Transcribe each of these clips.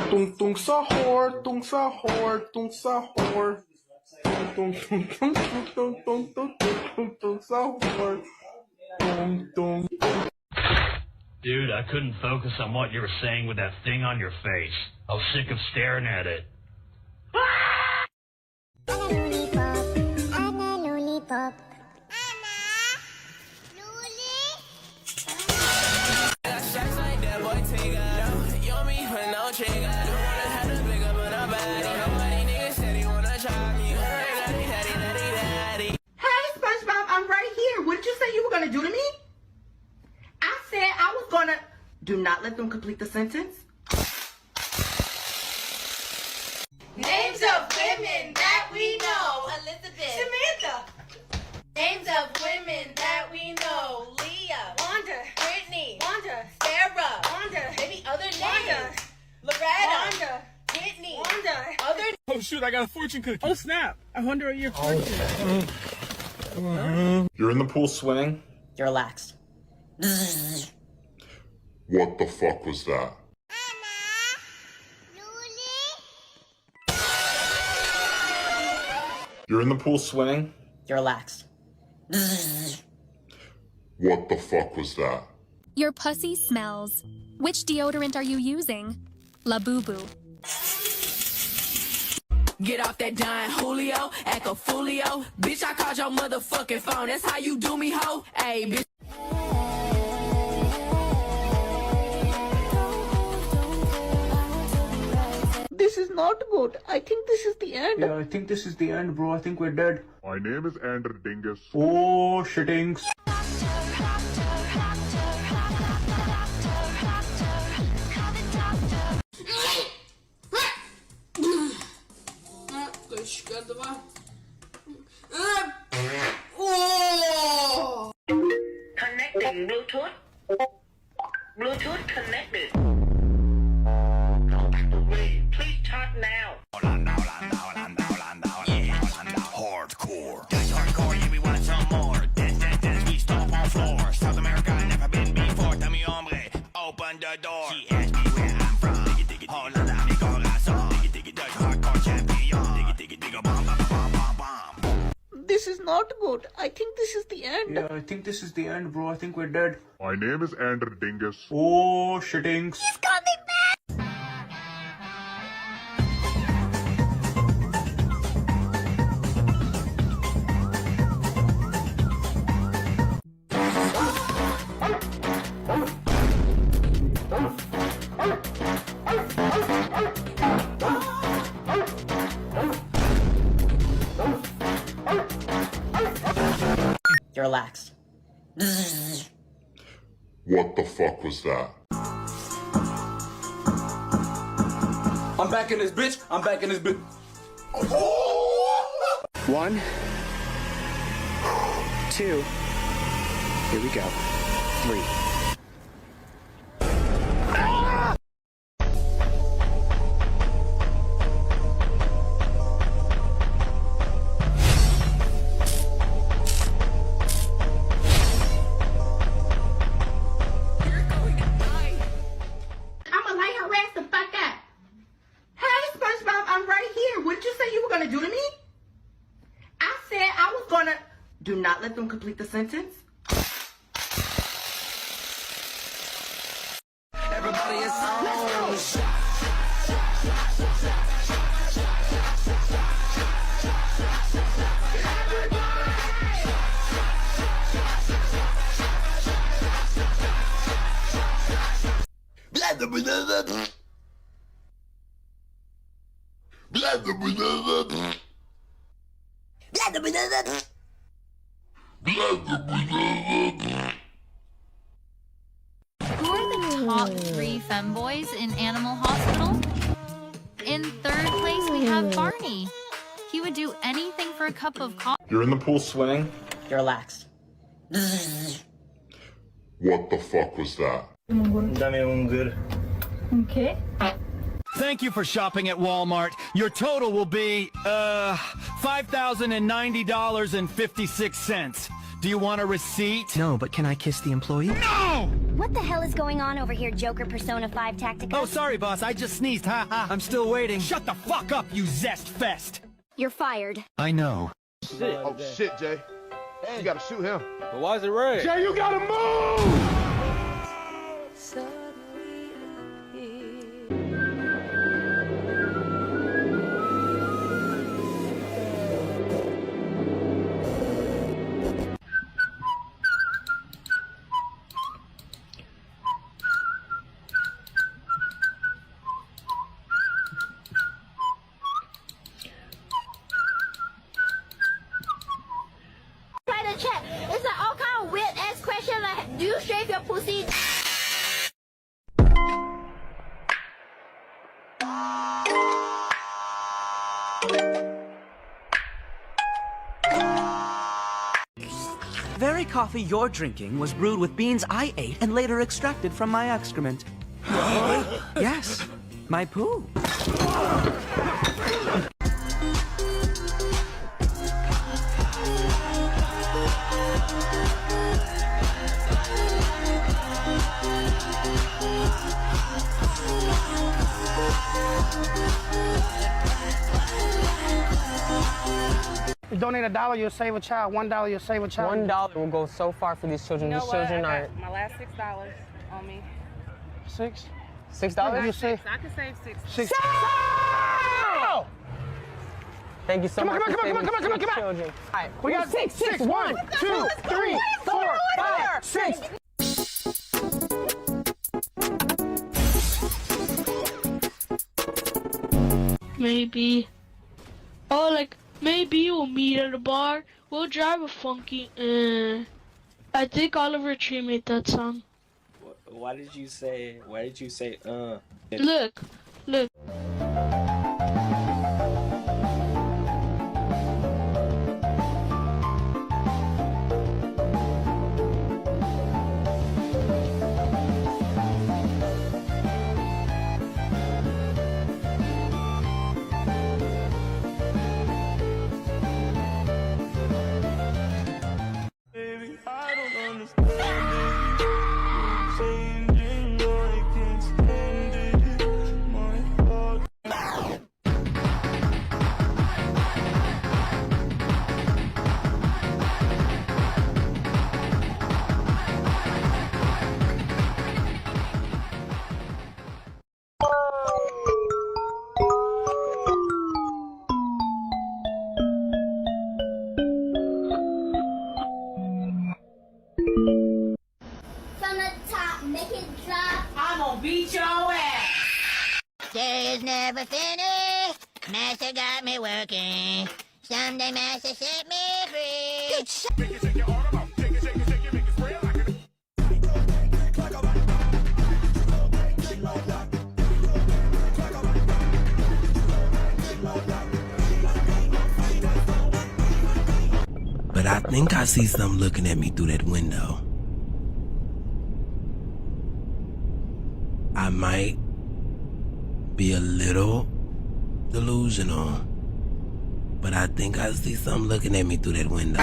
Tung tung sahur, tung sahur, tung sahur. Tung tung tung tung tung tung tung tung tung sahur. Tung tung. Dude, I couldn't focus on what you were saying with that thing on your face. I was sick of staring at it. I'm a lollipop. What did you say you were gonna do to me? I said I was gonna... Do not let them complete the sentence. Names of women that we know. Elizabeth. Samantha. Names of women that we know. Leah. Wanda. Brittany. Wanda. Sarah. Wanda. Maybe other names. Wanda. Loretta. Wanda. Whitney. Wanda. Other Oh shoot, I got a fortune cookie. Oh snap! I wonder what your fortune. You're in the pool swimming? You're relaxed. What the fuck was that? You're in the pool swimming? You're relaxed. What the fuck was that? Your pussy smells. Which deodorant are you using? La Boo Boo. Get off that Don Julio, act a folio. Bitch, I called your motherfucking phone. That's how you do me, ho. Hey, bitch. This is not good. I think this is the end. Yeah, I think this is the end, bro. I think we're dead. My name is Andrew Dingus. Oh, shittings. Connecting Bluetooth. Bluetooth connected. Wait, please talk now. Hardcore. That's hardcore, yeah, we want some more. Dance, dance, dance, we stomp on floor. South America, never been before. Tell me, hombre, open the door. She asked me where I'm from. Hola, mi corazón. That's hardcore champion. Bom, bom, bom, bom, bom. This is not good. I think this is the end. Yeah, I think this is the end, bro. I think we're dead. My name is Andrew Dingus. Oh, shittings. You're relaxed. What the fuck was that? I'm back in this bitch. I'm back in this bitch. 1, 2. Here we go. 3. Do to me? I said I was gonna... Do not let them complete the sentence. Everybody is on. Let's go. Who are the top 3 femboys in Animal Hospital? In 3rd place, we have Barney. He would do anything for a cup of coffee. You're in the pool swimming? You're relaxed. What the fuck was that? Okay. Thank you for shopping at Walmart. Your total will be, $5,090.56. Do you want a receipt? No, but can I kiss the employee? No! What the hell is going on over here, Joker Persona 5 Tactica? Oh, sorry, boss. I just sneezed. Ha ha. I'm still waiting. Shut the fuck up, you zest fest. You're fired. I know. Shit. Oh, shit, Jay. Hey. You gotta shoot him. But why is it red? Jay, you gotta move! Check. It's like all kind of weird ass question like, do you shave your pussy? Very coffee you're drinking was brewed with beans I ate and later extracted from my excrement. Yes, my poo. You donate $1, you'll save a child. $1, you'll save a child. $1 will go so far for these children. You know These what? children I are. got my last $6 on me. $6? $6? You save. I can save $6. $6. Thank you so much for saving six children. All right, We got six. 1, 2, 3, 4, 5, 6. Maybe. Oh, like, maybe we'll meet at a bar. We'll drive a funky. I think Oliver Tree made that song. Why did you say? Look. From the top, make it drop. I'm gonna beat your ass. Day is never finished. Master got me working. Someday Master set me free. But I think I see something looking at me through that window. I might be a little delusional, but I think I see something looking at me through that window.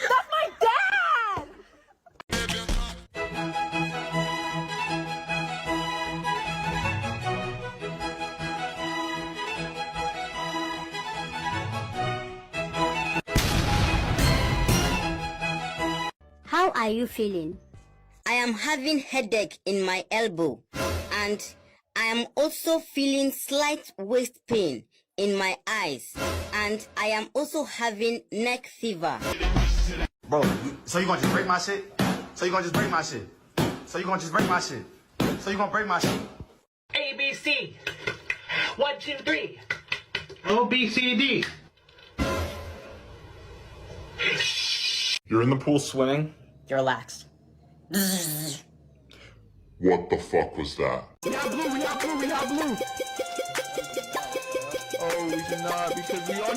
That's my dad! How are you feeling? I am having headache in my elbow and I am also feeling slight waist pain in my eyes and I am also having neck fever. Bro, so you gonna just break my shit? So you gonna just break my shit? So you gonna just break my shit? So you gonna break my shit? A, B, C. 1, 2, 3. O, B, C, D. You're in the pool swimming? You're relaxed. What the fuck was that? We got blue. Oh, we cannot because we are